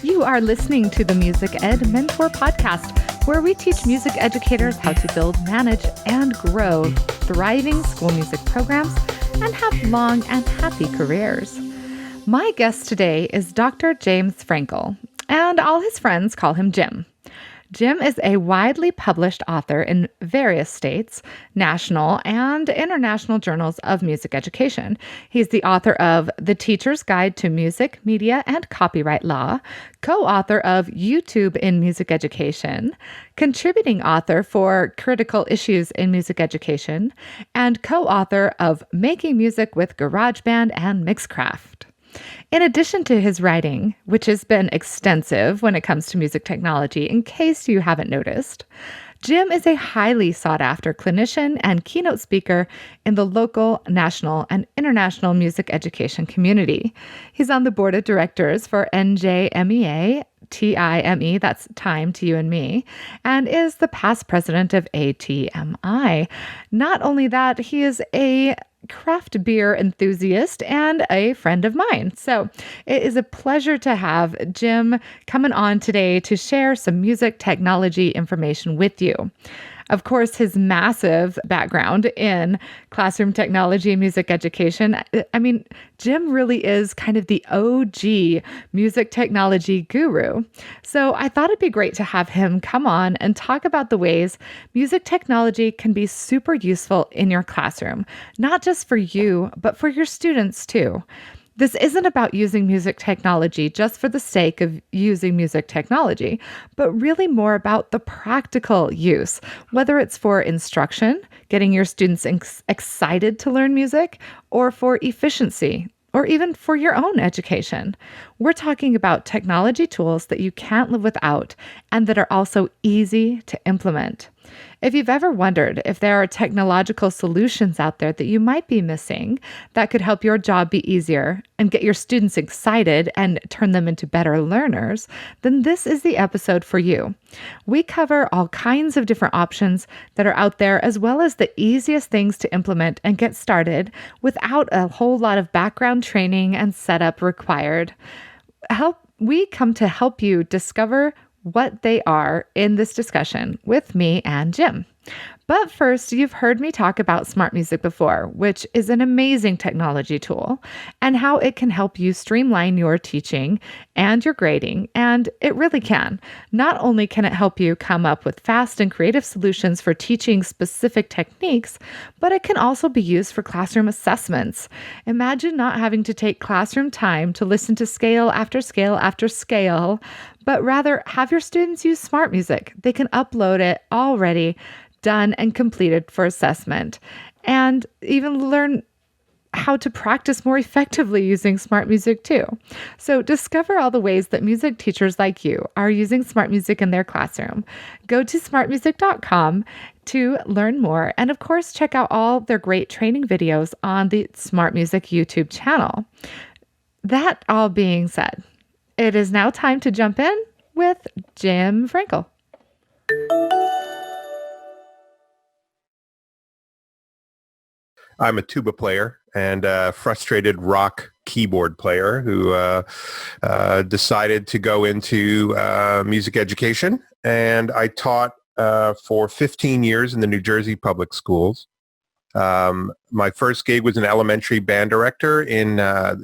You are listening to the Music Ed Mentor Podcast, where we teach music educators how to build, manage, and grow thriving school music programs and have long and happy careers. My guest today is Dr. James Frankel, and all his friends call him Jim. Jim is a widely published author in various states, national and international journals of music education. He's the author of The Teacher's Guide to Music, Media, and Copyright Law, co-author of YouTube in Music Education, contributing author for Critical Issues in Music Education, and co-author of Making Music with GarageBand and Mixcraft. In addition to his writing, which has been extensive when it comes to music technology, in case you haven't noticed, Jim is a highly sought-after clinician and keynote speaker in the local, national, and international music education community. He's on the board of directors for NJMEA, TIME, that's Time to You and Me, and is the past president of ATMI. Not only that, he is a craft beer enthusiast and a friend of mine. So it is a pleasure to have Jim coming on today to share some music technology information with you. Of course, his massive background in classroom technology and music education. I mean, Jim really is kind of the OG music technology guru. So I thought it'd be great to have him come on and talk about the ways music technology can be super useful in your classroom, not just for you, but for your students too. This isn't about using music technology just for the sake of using music technology, but really more about the practical use, whether it's for instruction, getting your students excited to learn music, or for efficiency, or even for your own education. We're talking about technology tools that you can't live without and that are also easy to implement. If you've ever wondered if there are technological solutions out there that you might be missing that could help your job be easier and get your students excited and turn them into better learners, then this is the episode for you. We cover all kinds of different options that are out there, as well as the easiest things to implement and get started without a whole lot of background training and setup required. We come to help you discover what they are in this discussion with me and Jim. But first, you've heard me talk about smart music before, which is an amazing technology tool, and how it can help you streamline your teaching and your grading. And it really can. Not only can it help you come up with fast and creative solutions for teaching specific techniques, but it can also be used for classroom assessments. Imagine not having to take classroom time to listen to scale after scale after scale, but rather have your students use smart music. They can upload it already done and completed for assessment, and even learn how to practice more effectively using smart music too. So discover all the ways that music teachers like you are using smart music in their classroom. Go to smartmusic.com to learn more, and of course, check out all their great training videos on the Smart Music YouTube channel. That all being said, it is now time to jump in with Jim Frankel. I'm a tuba player and a frustrated rock keyboard player who decided to go into music education. And I taught for 15 years in the New Jersey public schools. My first gig was an elementary band director in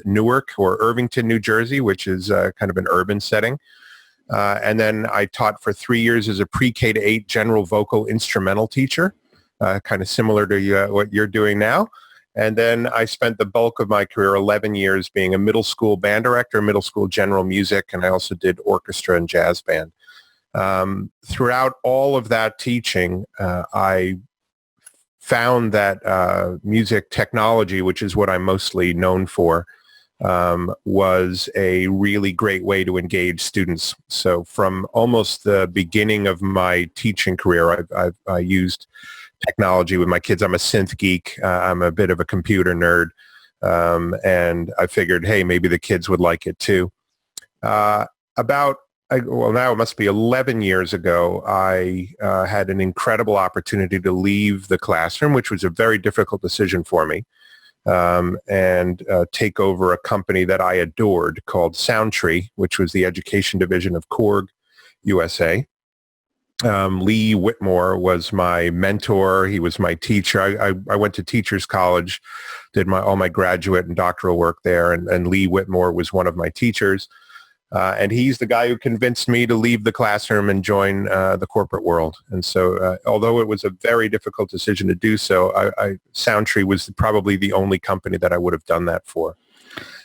Newark or Irvington, New Jersey, which is kind of an urban setting. And then I taught for 3 years as a pre-K to 8 general vocal instrumental teacher. Kind of similar to what you're doing now. And then I spent the bulk of my career, 11 years, being a middle school band director, middle school general music, and I also did orchestra and jazz band. Throughout all of that teaching, I found that music technology, which is what I'm mostly known for, was a really great way to engage students. So from almost the beginning of my teaching career, I used technology with my kids. I'm a synth geek. I'm a bit of a computer nerd. And I figured, hey, maybe the kids would like it too. Now it must be 11 years ago, I had an incredible opportunity to leave the classroom, which was a very difficult decision for me. and take over a company that I adored called Soundtrap, which was the education division of Korg USA. Lee Whitmore was my mentor. He was my teacher. I went to teachers college, did all my graduate and doctoral work there, and Lee Whitmore was one of my teachers. And he's the guy who convinced me to leave the classroom and join the corporate world. And so although it was a very difficult decision to do so, Soundtrap was probably the only company that I would have done that for.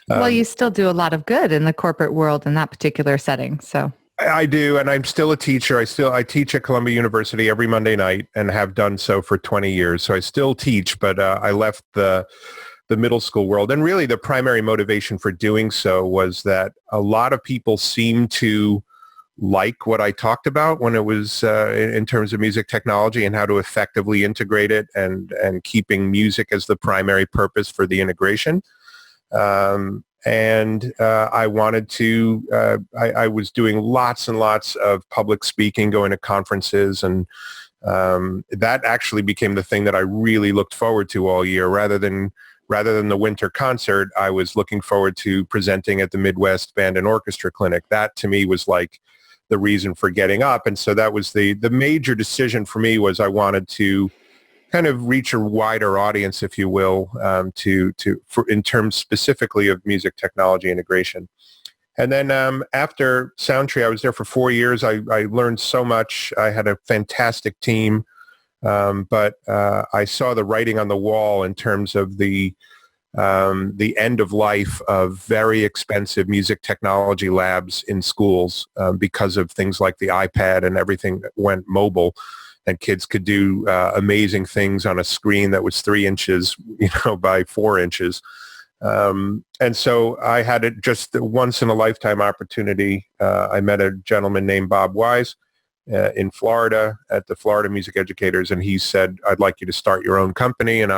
Well, you still do a lot of good in the corporate world in that particular setting. So I do, and I'm still a teacher. I teach at Columbia University every Monday night and have done so for 20 years. So I still teach, but I left the middle school world. And really the primary motivation for doing so was that a lot of people seem to like what I talked about when it was in terms of music technology and how to effectively integrate it and keeping music as the primary purpose for the integration. I wanted to, I was doing lots and lots of public speaking, going to conferences, and that actually became the thing that I really looked forward to all year. Rather than the winter concert, I was looking forward to presenting at the Midwest Band and Orchestra Clinic. That to me was like the reason for getting up. And so that was the major decision for me, was I wanted to kind of reach a wider audience, if you will, in terms specifically of music technology integration. And then after Soundtrap, I was there for 4 years. I learned so much. I had a fantastic team, but I saw the writing on the wall in terms of the end of life of very expensive music technology labs in schools because of things like the iPad and everything went mobile. And kids could do amazing things on a screen that was 3 inches, by 4 inches. And so I had just a once in a lifetime opportunity. I met a gentleman named Bob Wise in Florida at the Florida Music Educators, and he said, "I'd like you to start your own company." And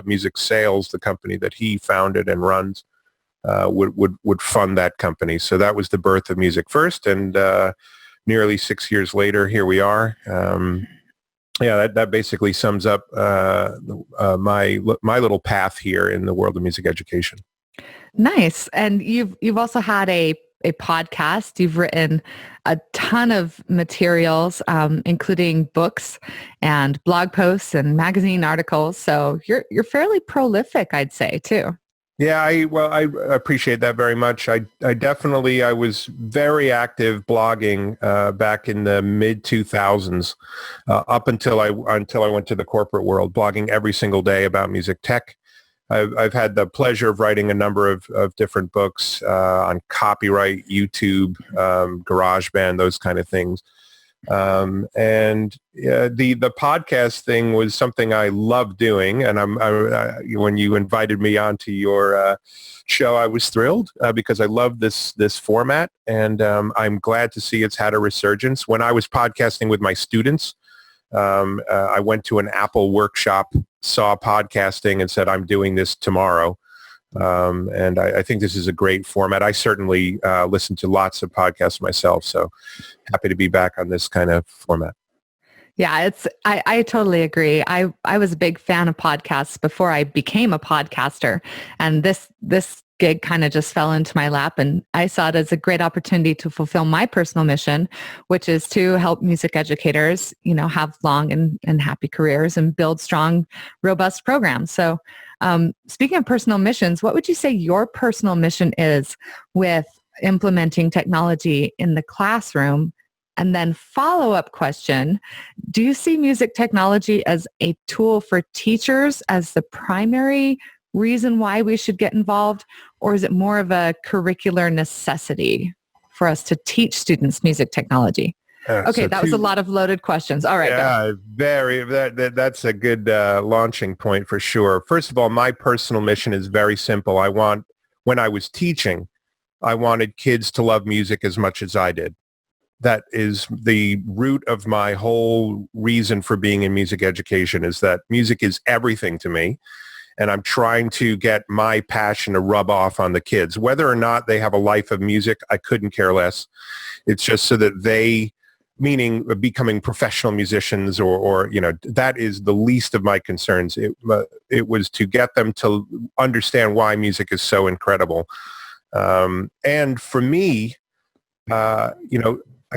Music Sales, the company that he founded and runs, would fund that company. So that was the birth of Music First, and nearly 6 years later, here we are. That basically sums up my little path here in the world of music education. Nice. And you've also had a podcast. You've written a ton of materials, including books and blog posts and magazine articles. So you're fairly prolific, I'd say, too. Yeah, I appreciate that very much. I was very active blogging back in the mid 2000s, up until I went to the corporate world, blogging every single day about music tech. I've had the pleasure of writing a number of different books on copyright, YouTube, GarageBand, those kind of things. The podcast thing was something I love doing, and when you invited me onto your show, I was thrilled because I love this format, and I'm glad to see it's had a resurgence. When I was podcasting with my students, I went to an Apple workshop, saw podcasting, and said, "I'm doing this tomorrow." And I think this is a great format. I certainly listen to lots of podcasts myself, so happy to be back on this kind of format. Yeah, I totally agree. I was a big fan of podcasts before I became a podcaster, and this gig kind of just fell into my lap, and I saw it as a great opportunity to fulfill my personal mission, which is to help music educators, have long and happy careers and build strong, robust programs. So speaking of personal missions, what would you say your personal mission is with implementing technology in the classroom? And then follow-up question, do you see music technology as a tool for teachers as the primary reason why we should get involved? Or is it more of a curricular necessity for us to teach students music technology? Okay, that was a lot of loaded questions. All right. Yeah, that's a good launching point for sure. First of all, my personal mission is very simple. When I was teaching, I wanted kids to love music as much as I did. That is the root of my whole reason for being in music education, is that music is everything to me. And I'm trying to get my passion to rub off on the kids. Whether or not they have a life of music, I couldn't care less. It's just so that they meaning becoming professional musicians or that is the least of my concerns. It was to get them to understand why music is so incredible. And for me, I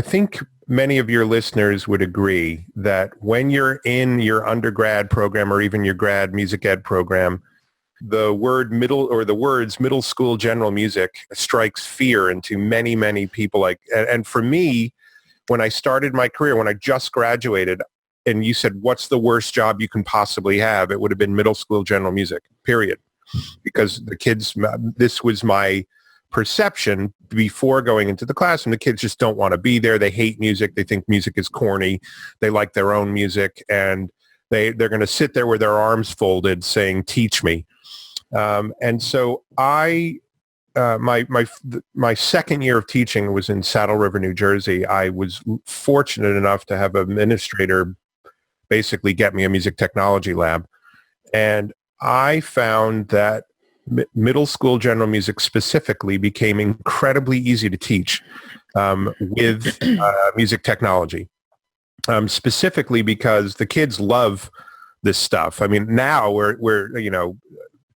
think many of your listeners would agree that when you're in your undergrad program or even your grad music ed program, the words middle school general music strikes fear into many, many people. And for me, when I started my career, when I just graduated, and you said, what's the worst job you can possibly have? It would have been middle school general music, period. Because the kids, this was my perception before going into the classroom. The kids just don't want to be there. They hate music. They think music is corny. They like their own music. And they're going to sit there with their arms folded saying, teach me. And so my second year of teaching was in Saddle River, New Jersey. I was fortunate enough to have an administrator basically get me a music technology lab. And I found that middle school general music specifically became incredibly easy to teach with music technology, specifically because the kids love this stuff. I mean, now we're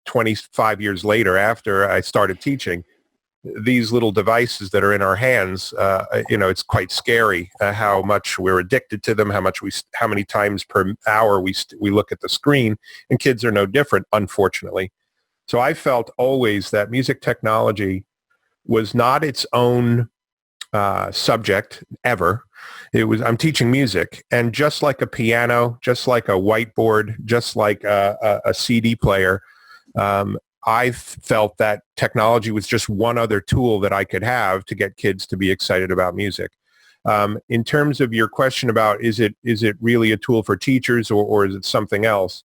25 years later after I started teaching, these little devices that are in our hands, it's quite scary how much we're addicted to them, how many times per hour we look at the screen, and kids are no different, unfortunately. So I felt always that music technology was not its own subject ever. I'm teaching music, and just like a piano, just like a whiteboard, just like a CD player, I felt that technology was just one other tool that I could have to get kids to be excited about music. In terms of your question about is it really a tool for teachers or is it something else?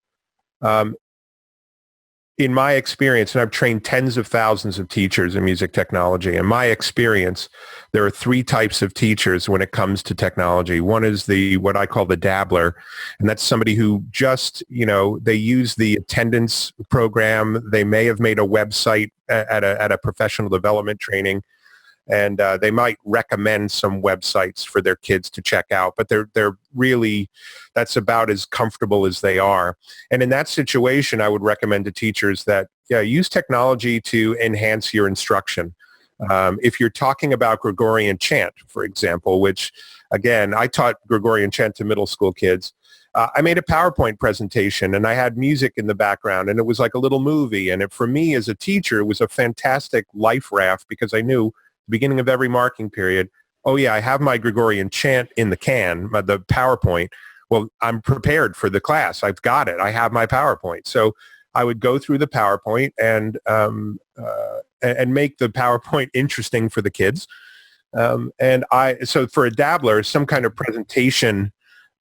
In my experience, and I've trained tens of thousands of teachers in music technology, in my experience, there are three types of teachers when it comes to technology. One is what I call the dabbler, and that's somebody who just, they use the attendance program. They may have made a website at a professional development training, and they might recommend some websites for their kids to check out, but they're really, that's about as comfortable as they are. And in that situation, I would recommend to teachers that, use technology to enhance your instruction. If you're talking about Gregorian chant, for example, which, again, I taught Gregorian chant to middle school kids, I made a PowerPoint presentation and I had music in the background and it was like a little movie. And for me as a teacher, it was a fantastic life raft because I knew beginning of every marking period, I have my Gregorian chant in the can, the PowerPoint. Well, I'm prepared for the class. I've got it. I have my PowerPoint. So I would go through the PowerPoint and make the PowerPoint interesting for the kids. So for a dabbler, some kind of presentation,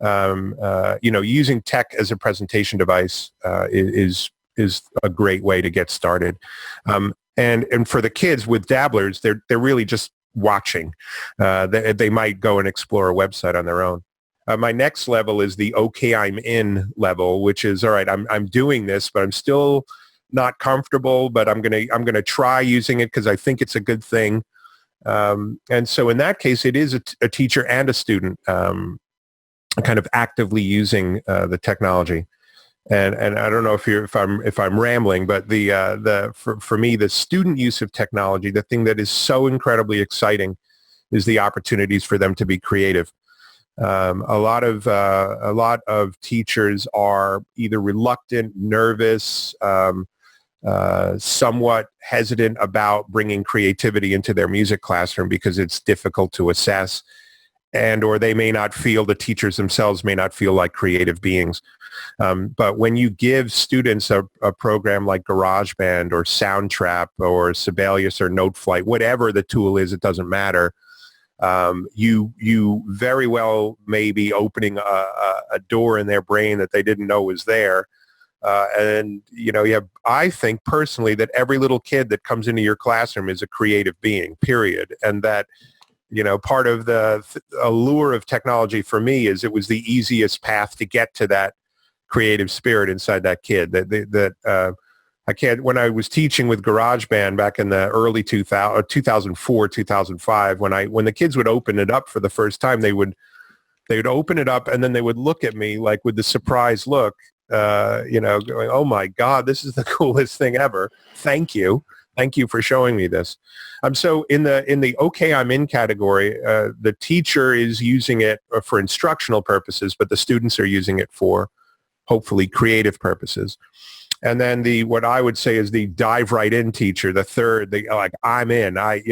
using tech as a presentation device is a great way to get started. And for the kids with dabblers, they're really just watching. They might go and explore a website on their own. My next level is the okay, I'm in level, which is, all right, I'm doing this, but I'm still not comfortable, but I'm gonna try using it because I think it's a good thing. And so in that case, it is a teacher and a student kind of actively using the technology. And I don't know if I'm rambling, but for me, the student use of technology, the thing that is so incredibly exciting is the opportunities for them to be creative. A lot of teachers are either reluctant, nervous, somewhat hesitant about bringing creativity into their music classroom because it's difficult to assess, or they may not feel, the teachers themselves may not feel like creative beings. But when you give students a program like GarageBand or Soundtrap or Sibelius or Noteflight, whatever the tool is, it doesn't matter. You very well may be opening a door in their brain that they didn't know was there. I think personally that every little kid that comes into your classroom is a creative being, period. And that, part of the allure of technology for me is it was the easiest path to get to that creative spirit inside that kid. When I was teaching with GarageBand back in the early 2004, 2005, when the kids would open it up for the first time, they would they would open it up and then they would look at me like with the surprised look, going, oh my God, this is the coolest thing ever. Thank you. Thank you for showing me this. So in the okay, I'm in category, the teacher is using it for instructional purposes, but the students are using it for hopefully creative purposes. And then what I would say is the dive right in teacher, the third, like I'm in. When I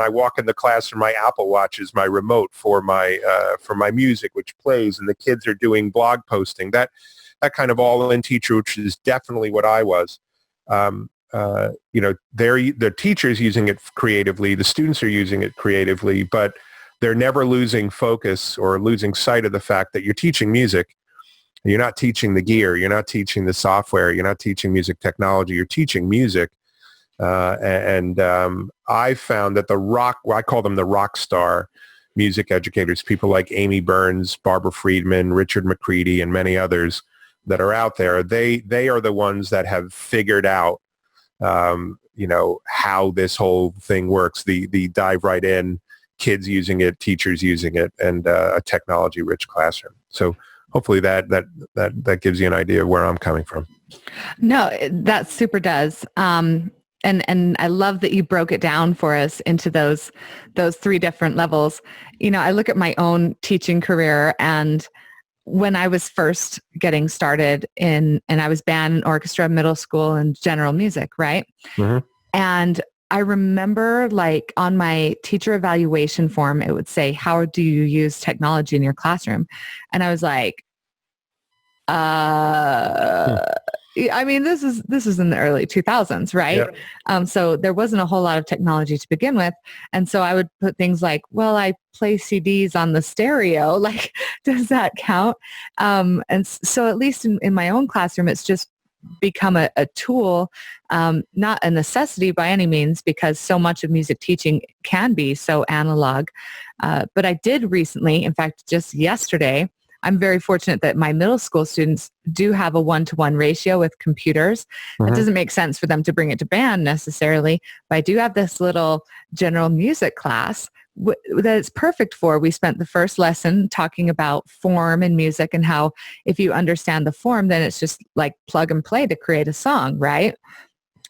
walk in the classroom, my Apple Watch is my remote for my music, which plays, and the kids are doing blog posting. That kind of all-in teacher, which is definitely what I was. The teachers using it creatively, the students are using it creatively, but they're never losing focus or losing sight of the fact that you're teaching music. You're not teaching the gear. You're not teaching the software. You're not teaching music technology. You're teaching music. I found that I call them the rock star music educators, people like Amy Burns, Barbara Friedman, Richard McCready, and many others that are out there. They are the ones that have figured out, how this whole thing works, the dive right in, kids using it, teachers using it, and a technology-rich classroom. So hopefully that gives you an idea of where I'm coming from. No, that super does. And I love that you broke it down for us into those three different levels. I look at my own teaching career, and when I was first getting started and I was band and orchestra, middle school, and general music, right? Mm-hmm. And I remember like on my teacher evaluation form, it would say, how do you use technology in your classroom? And I was like, this is in the early 2000s, right? Yeah. So there wasn't a whole lot of technology to begin with. And so I would put things like, well, I play CDs on the stereo. Like, does that count? And so at least in my own classroom, it's just become a tool, not a necessity by any means, because so much of music teaching can be so analog. But I did recently, in fact, just yesterday, I'm very fortunate that my middle school students do have a 1-to-1 ratio with computers. Mm-hmm. It doesn't make sense for them to bring it to band necessarily, but I do have this little general music class that it's perfect for. We spent the first lesson talking about form in music and how if you understand the form, then it's just like plug and play to create a song, right?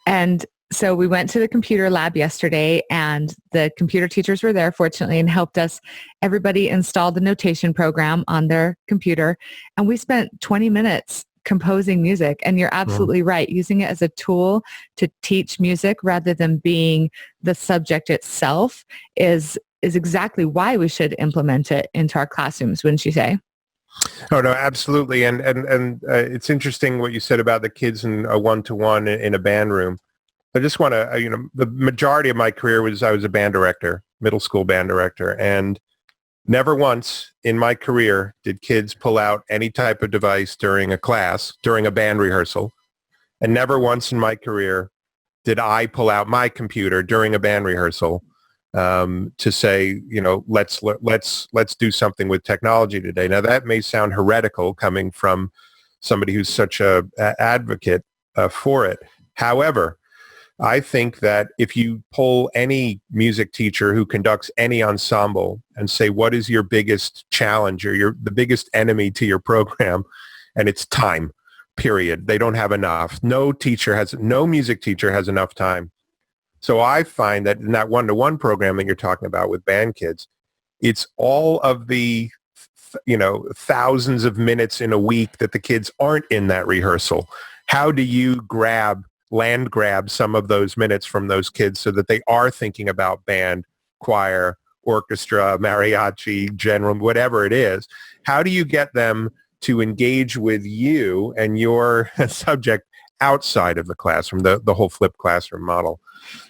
And so we went to the computer lab yesterday, and the computer teachers were there, fortunately, and helped us. Everybody installed the notation program on their computer, and we spent 20 minutes composing music. And you're absolutely right. Using it as a tool to teach music rather than being the subject itself is exactly why we should implement it into our classrooms, wouldn't you say? Oh, no, absolutely. And it's interesting what you said about the kids in a 1-to-1 in a band room. I just want to, the majority of my career I was a band director, middle school band director, and never once in my career did kids pull out any type of device during a class, during a band rehearsal, and never once in my career did I pull out my computer during a band rehearsal to say, let's do something with technology today. Now that may sound heretical coming from somebody who's such a advocate for it. However, I think that if you poll any music teacher who conducts any ensemble and say, what is your biggest challenge or the biggest enemy to your program? And it's time, period. They don't have enough. No music teacher has enough time. So I find that in that 1-to-1 program that you're talking about with band kids, it's all of the, thousands of minutes in a week that the kids aren't in that rehearsal. How do you land grab some of those minutes from those kids so that they are thinking about band, choir, orchestra, mariachi, general, whatever it is? How do you get them to engage with you and your subject outside of the classroom, the whole flipped classroom model?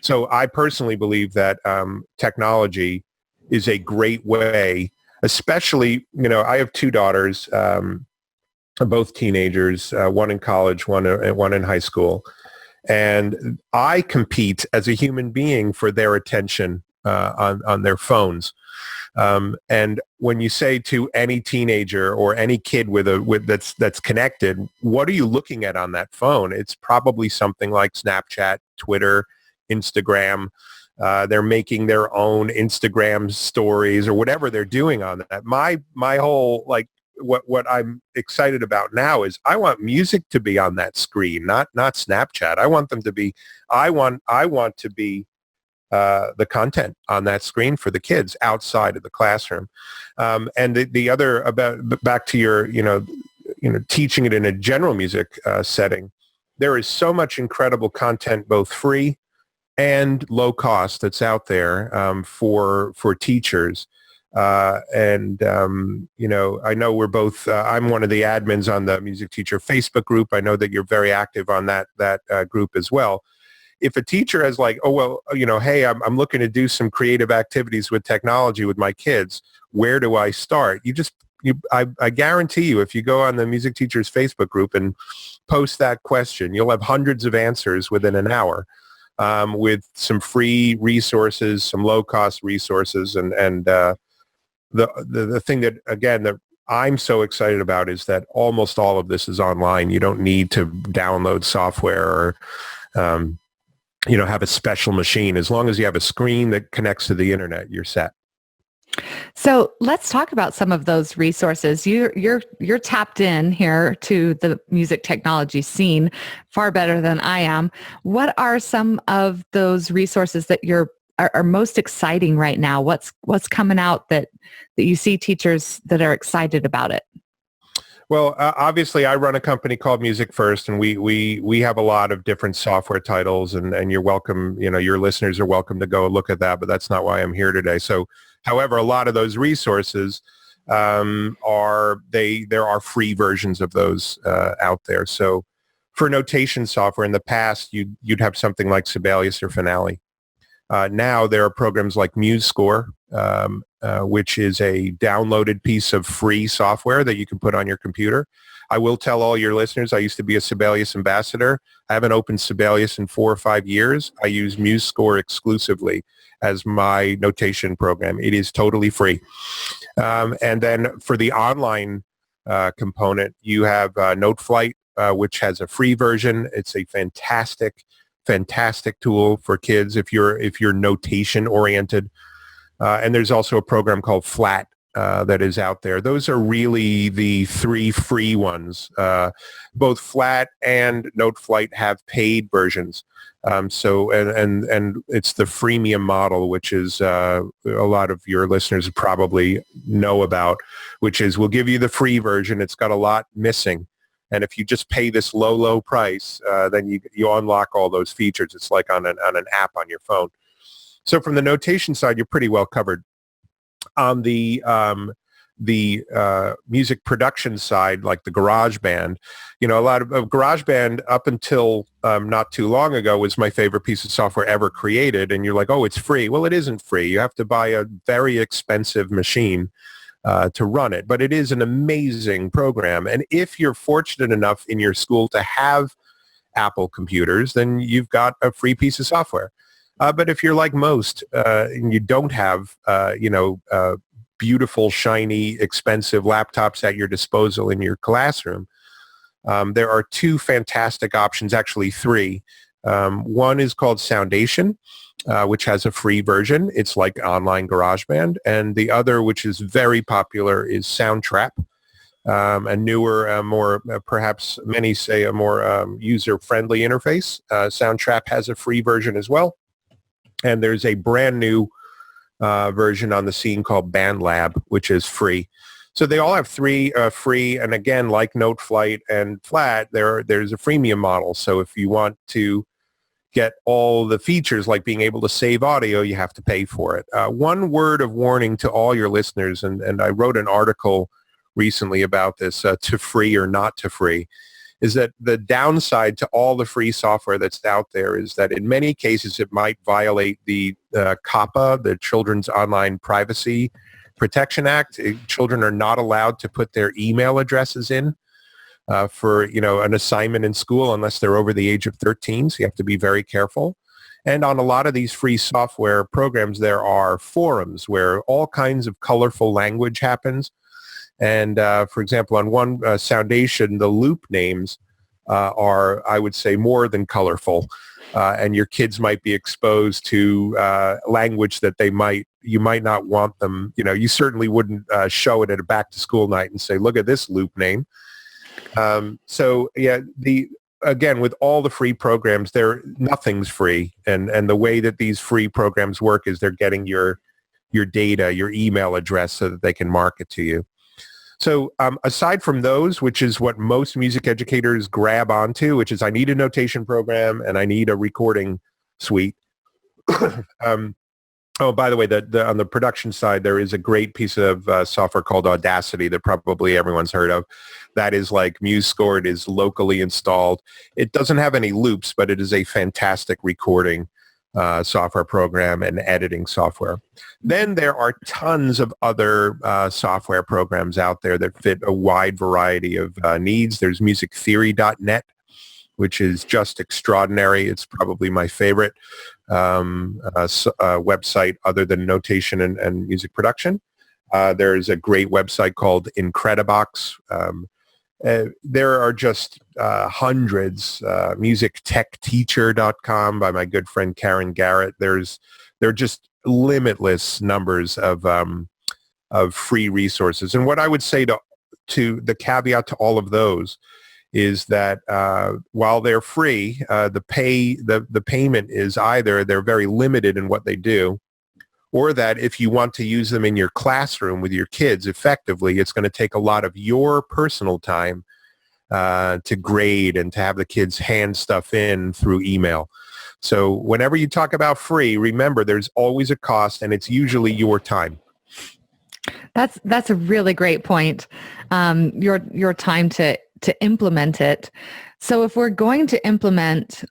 So I personally believe that technology is a great way, especially, I have two daughters, both teenagers, one in college, one in high school. And I compete as a human being for their attention on their phones. And when you say to any teenager or any kid that's connected, what are you looking at on that phone? It's probably something like Snapchat, Twitter, Instagram, They're making their own Instagram stories or whatever they're doing on that. My whole, like, what I'm excited about now is I want music to be on that screen, not Snapchat. I want them to be, I want to be the content on that screen for the kids outside of the classroom. And the other, about back to your, teaching it in a general music setting, there is so much incredible content, both free and low cost, that's out there for teachers. I know we're both, I'm one of the admins on the Music Teacher Facebook group. I know that you're very active on that group as well. If a teacher has like, oh, well, hey, I'm looking to do some creative activities with technology with my kids, where do I start? I guarantee you, if you go on the Music Teachers Facebook group and post that question, you'll have hundreds of answers within an hour, with some free resources, some low-cost resources. And the thing that, again, that I'm so excited about is that almost all of this is online. You don't need to download software or have a special machine. As long as you have a screen that connects to the internet, you're set. So let's talk about some of those resources. You're tapped in here to the music technology scene far better than I am. What are some of those resources that are most exciting right now? What's coming out that you see teachers that are excited about it? Well, obviously, I run a company called Music First, and we have a lot of different software titles, and you're welcome, your listeners are welcome to go look at that, but that's not why I'm here today. So, however, a lot of those resources there are free versions of those out there. So, for notation software, in the past, you'd have something like Sibelius or Finale. Now there are programs like MuseScore, which is a downloaded piece of free software that you can put on your computer. I will tell all your listeners, I used to be a Sibelius ambassador. I haven't opened Sibelius in 4 or 5 years. I use MuseScore exclusively as my notation program. It is totally free. And then for the online component, you have NoteFlight, which has a free version. It's a fantastic tool for kids if you're notation oriented. And there's also a program called Flat that is out there. Those are really the 3 free ones. Both Flat and NoteFlight have paid versions. So it's the freemium model, which is a lot of your listeners probably know about, which is we'll give you the free version. It's got a lot missing. And if you just pay this low price, then you unlock all those features. It's like on an app on your phone. So from the notation side, you're pretty well covered. On the music production side, like the GarageBand, a lot of GarageBand up until not too long ago was my favorite piece of software ever created. And you're like, oh, it's free. Well, it isn't free. You have to buy a very expensive machine to run it. But it is an amazing program. And if you're fortunate enough in your school to have Apple computers, then you've got a free piece of software. But if you're like most and you don't have, beautiful, shiny, expensive laptops at your disposal in your classroom, there are 2 fantastic options, actually 3. One is called Soundation, which has a free version. It's like online GarageBand. And the other, which is very popular, is Soundtrap, a newer, more, perhaps many say a more user-friendly interface. Soundtrap has a free version as well. And there's a brand new version on the scene called BandLab, which is free. So they all have 3 free. And again, like NoteFlight and Flat, there's a freemium model. So if you want to get all the features like being able to save audio, you have to pay for it. One word of warning to all your listeners, and I wrote an article recently about this, to free or not to free, is that the downside to all the free software that's out there is that in many cases it might violate the COPPA, the Children's Online Privacy Protection Act. Children are not allowed to put their email addresses in for an assignment in school unless they're over the age of 13. So you have to be very careful. And on a lot of these free software programs, there are forums where all kinds of colorful language happens. And for example, on one Soundation, the loop names are, I would say, more than colorful. And your kids might be exposed to language that you might not want them. You certainly wouldn't show it at a back to school night and say, look at this loop name. So yeah, again, with all the free programs, nothing's free. And the way that these free programs work is they're getting your data, your email address, so that they can market to you. So aside from those, which is what most music educators grab onto, which is I need a notation program and I need a recording suite. Oh, by the way, on the production side, there is a great piece of software called Audacity that probably everyone's heard of. That is like MuseScore. It is locally installed. It doesn't have any loops, but it is a fantastic recording software program and editing software. Then there are tons of other software programs out there that fit a wide variety of needs. There's musictheory.net, which is just extraordinary. It's probably my favorite website other than notation and music production. There's a great website called Incredibox. There are just hundreds. Musictechteacher.com by my good friend Karen Garrett. There are just limitless numbers of free resources. And what I would say to the caveat to all of those is that while they're free, the payment is either they're very limited in what they do, or that if you want to use them in your classroom with your kids effectively, it's going to take a lot of your personal time to grade and to have the kids hand stuff in through email. So whenever you talk about free, remember there's always a cost, and it's usually your time. That's a really great point. Your time to implement it. So if we're going to implement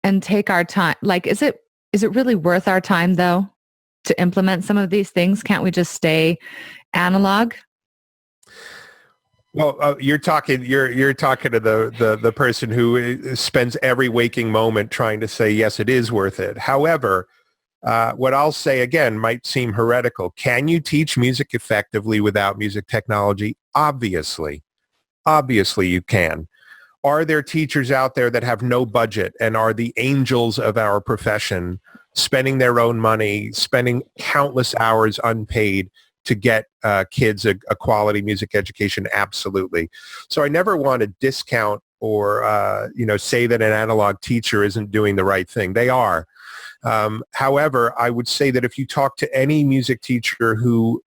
and take our time, like, is it really worth our time though to implement some of these things? Can't we just stay analog? Well, you're talking to the person who spends every waking moment trying to say, yes, it is worth it. However, what I'll say again might seem heretical. Can you teach music effectively without music technology? Obviously you can. Are there teachers out there that have no budget and are the angels of our profession, spending their own money, spending countless hours unpaid to get kids a quality music education? Absolutely. So I never want to discount or say that an analog teacher isn't doing the right thing. They are. However, I would say that if you talk to any music teacher who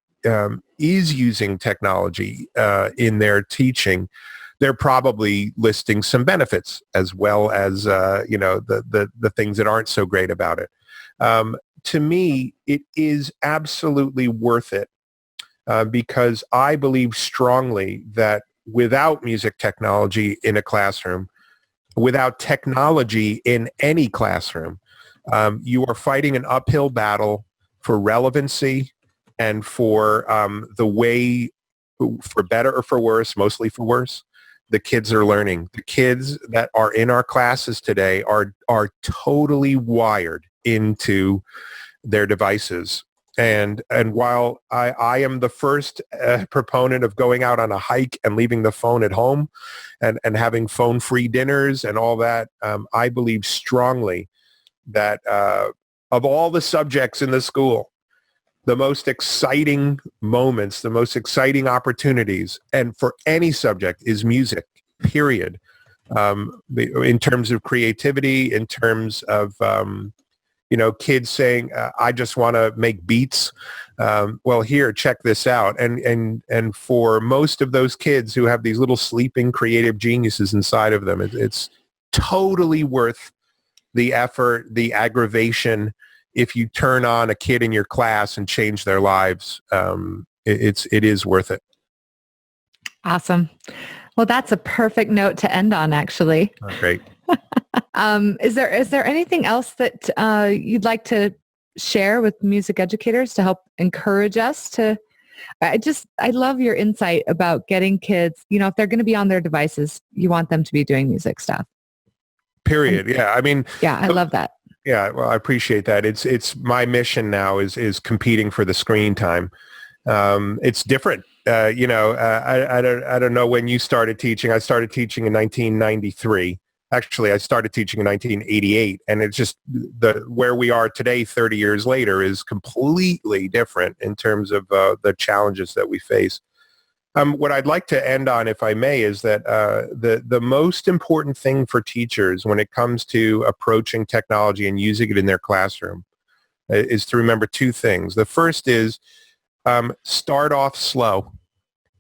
is using technology in their teaching, they're probably listing some benefits as well as the things that aren't so great about it. To me, it is absolutely worth it because I believe strongly that without music technology in a classroom, without technology in any classroom, you are fighting an uphill battle for relevancy and for the way, for better or for worse, mostly for worse, the kids are learning. The kids that are in our classes today are totally wired into their devices. And while I am the first proponent of going out on a hike and leaving the phone at home and having phone-free dinners and all that, I believe strongly that of all the subjects in the school, the most exciting moments, the most exciting opportunities, and for any subject is music, period. In terms of creativity, in terms of, kids saying, I just want to make beats. Well, here, check this out. And for most of those kids who have these little sleeping creative geniuses inside of them, it's totally worth the effort, the aggravation. If you turn on a kid in your class and change their lives, it is worth it. Awesome. Well, that's a perfect note to end on, actually. Oh, great. Is there anything else that you'd like to share with music educators to help encourage us to? I love your insight about getting kids, if they're going to be on their devices, you want them to be doing music stuff. Period. Yeah. I mean, yeah, I love that. Yeah, well, I appreciate that. It's my mission now is competing for the screen time. It's different. I don't know when you started teaching. I started teaching in 1993. Actually, I started teaching in 1988, and it's just where we are today, 30 years later, is completely different in terms of the challenges that we face. What I'd like to end on, if I may, is that the most important thing for teachers when it comes to approaching technology and using it in their classroom is to remember two things. The first is start off slow.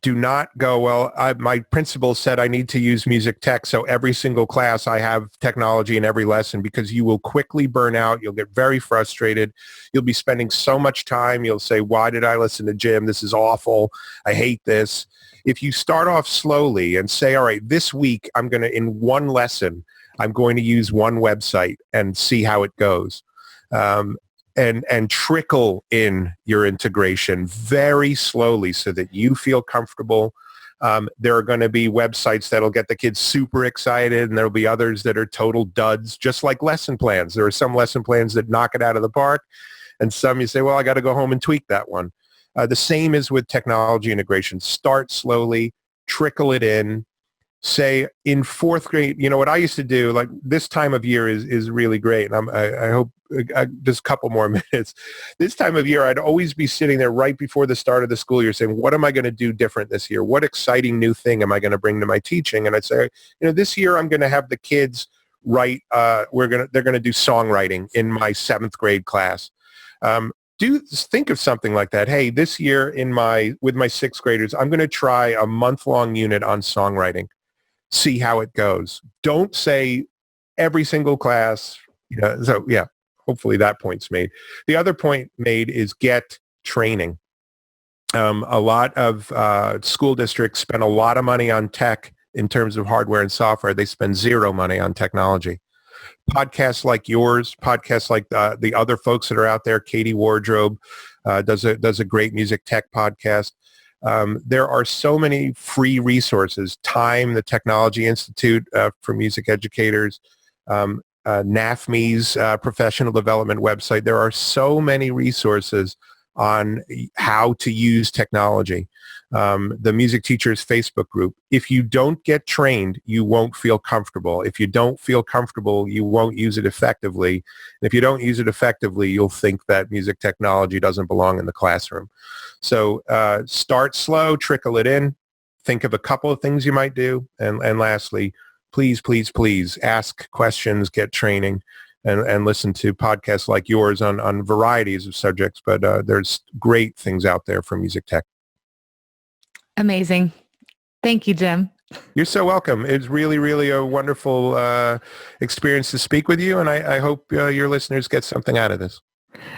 Do not go, well, my principal said I need to use music tech, so every single class I have technology in every lesson, because you will quickly burn out. You'll get very frustrated. You'll be spending so much time. You'll say, why did I listen to Jim? This is awful. I hate this. If you start off slowly and say, all right, this week I'm going to, in one lesson, I'm going to use one website and see how it goes. And trickle in your integration very slowly so that you feel comfortable. There are going to be websites that'll get the kids super excited, and there'll be others that are total duds, just like lesson plans. There are some lesson plans that knock it out of the park, and some you say, well, I got to go home and tweak that one. The same is with technology integration. Start slowly, trickle it in. Say in fourth grade, what I used to do, like this time of year is really great. And I hope just a couple more minutes. This time of year, I'd always be sitting there right before the start of the school year saying, what am I going to do different this year? What exciting new thing am I going to bring to my teaching? And I'd say, this year I'm going to have the kids write, they're going to do songwriting in my 7th grade class. Think of something like that. Hey, this year with my 6th graders, I'm going to try a month-long unit on songwriting. See how it goes. Don't say every single class. Hopefully that point's made. The other point made is get training. A lot of school districts spend a lot of money on tech in terms of hardware and software. They spend zero money on technology. Podcasts like yours, podcasts like the other folks that are out there, Katie Wardrobe does a great music tech podcast. There are so many free resources. Time, the Technology Institute for Music Educators, NAFME's professional development website. There are so many resources on how to use technology. The Music Teachers Facebook group. If you don't get trained, you won't feel comfortable. If you don't feel comfortable, you won't use it effectively. And if you don't use it effectively, you'll think that music technology doesn't belong in the classroom. So start slow, trickle it in. Think of a couple of things you might do. And lastly, please, please, please ask questions, get training, and listen to podcasts like yours on varieties of subjects. But there's great things out there for music tech. Amazing. Thank you, Jim. You're so welcome. It's really, really a wonderful experience to speak with you, and I hope your listeners get something out of this.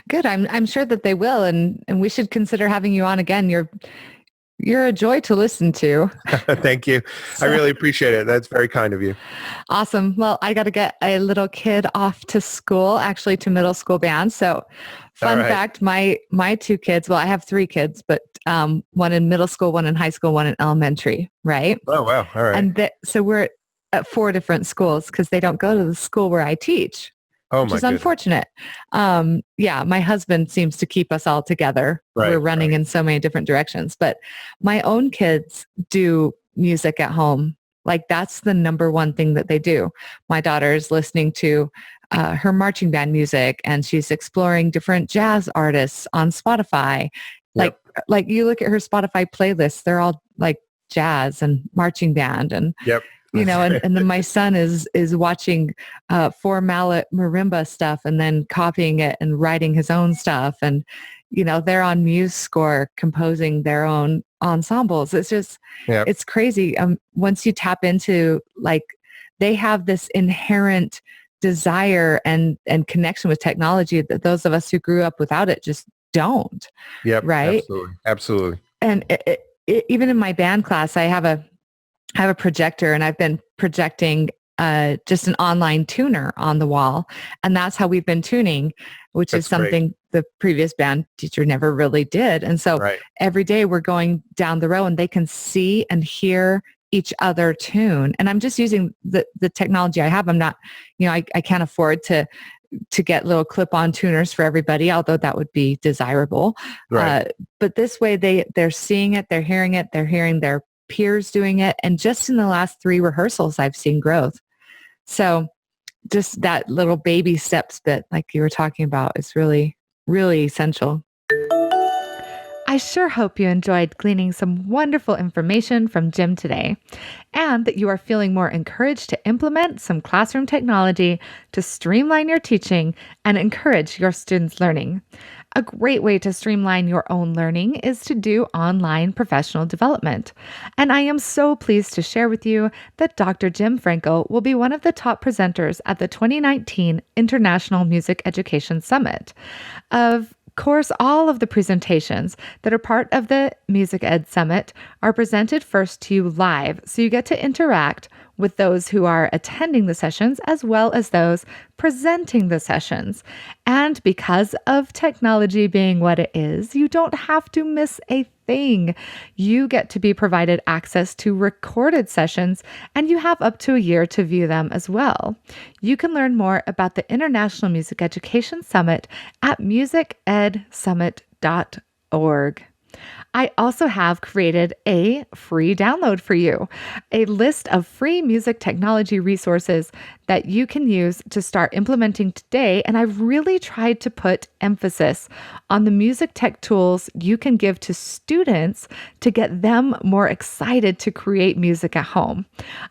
Good. I'm sure that they will, and we should consider having you on again. You're a joy to listen to. Thank you. I really appreciate it. That's very kind of you. Awesome. Well, I got to get a little kid off to school, actually to middle school band. So fun fact, my 2 kids, well, I have 3 kids, but one in middle school, one in high school, one in elementary, right? Oh, wow. All right. And so we're at 4 different schools because they don't go to the school where I teach. Which is unfortunate. My husband seems to keep us all together. We're running in so many different directions. But my own kids do music at home. Like that's the number one thing that they do. My daughter is listening to her marching band music, and she's exploring different jazz artists on Spotify. Like you look at her Spotify playlists, they're all like jazz and marching band and and then my son is watching 4-mallet marimba stuff and then copying it and writing his own stuff. And, they're on MuseScore composing their own ensembles. It's just, it's crazy. Once you tap into they have this inherent desire and connection with technology that those of us who grew up without it just don't. Yep. Right. Absolutely. And even in my band class, I have a projector, and I've been projecting just an online tuner on the wall. And that's how we've been tuning, which is something the previous band teacher never really did. And so every day we're going down the row and they can see and hear each other tune. And I'm just using the technology I have. I'm not, I can't afford to to get little clip-on tuners for everybody, although that would be desirable. Right. But this way they're seeing it, they're hearing their peers doing it. And just in the last 3 rehearsals, I've seen growth. So just that little baby steps bit, like you were talking about, is really, really essential. I sure hope you enjoyed gleaning some wonderful information from Jim today, and that you are feeling more encouraged to implement some classroom technology to streamline your teaching and encourage your students' learning. A great way to streamline your own learning is to do online professional development. And I am so pleased to share with you that Dr. Jim Frankel will be one of the top presenters at the 2019 International Music Education Summit. Of course, all of the presentations that are part of the Music Ed Summit are presented first to you live, so you get to interact with those who are attending the sessions as well as those presenting the sessions. And because of technology being what it is, you don't have to miss a thing. You get to be provided access to recorded sessions, and you have up to a year to view them as well. You can learn more about the International Music Education Summit at musicedsummit.org. I also have created a free download for you, a list of free music technology resources that you can use to start implementing today. And I've really tried to put emphasis on the music tech tools you can give to students to get them more excited to create music at home.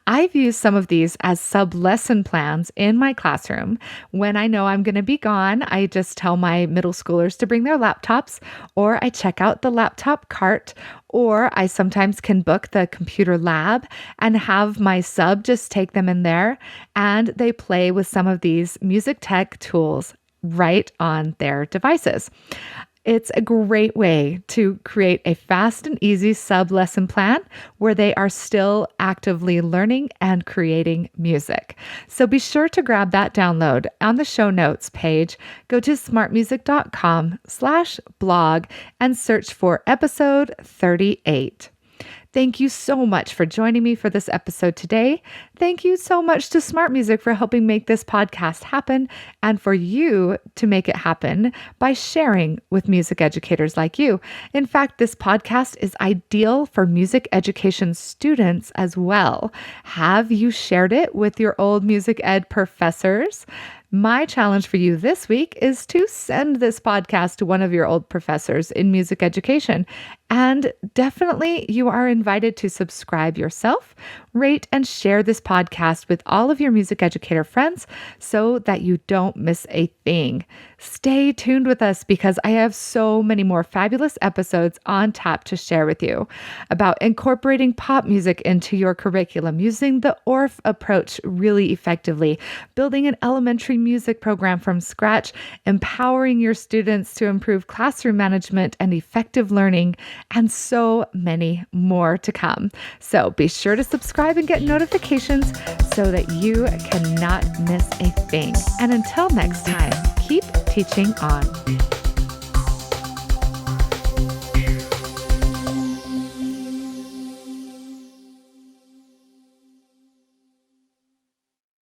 I've used some of these as sub-lesson plans in my classroom. When I know I'm going to be gone, I just tell my middle schoolers to bring their laptops, or I check out the laptop cart, or I sometimes can book the computer lab and have my sub just take them in there, and they play with some of these music tech tools right on their devices. It's a great way to create a fast and easy sub-lesson plan where they are still actively learning and creating music. So be sure to grab that download on the show notes page. Go to smartmusic.com/blog and search for episode 38. Thank you so much for joining me for this episode today. Thank you so much to Smart Music for helping make this podcast happen, and for you to make it happen by sharing with music educators like you. In fact, this podcast is ideal for music education students as well. Have you shared it with your old music ed professors? My challenge for you this week is to send this podcast to one of your old professors in music education. And definitely you are invited to subscribe yourself, rate, and share this podcast with all of your music educator friends so that you don't miss a thing. Stay tuned with us because I have so many more fabulous episodes on tap to share with you about incorporating pop music into your curriculum, using the ORF approach really effectively, building an elementary music program from scratch, empowering your students to improve classroom management and effective learning, and so many more to come. So be sure to subscribe and get notifications so that you cannot miss a thing. And until next time, keep teaching on.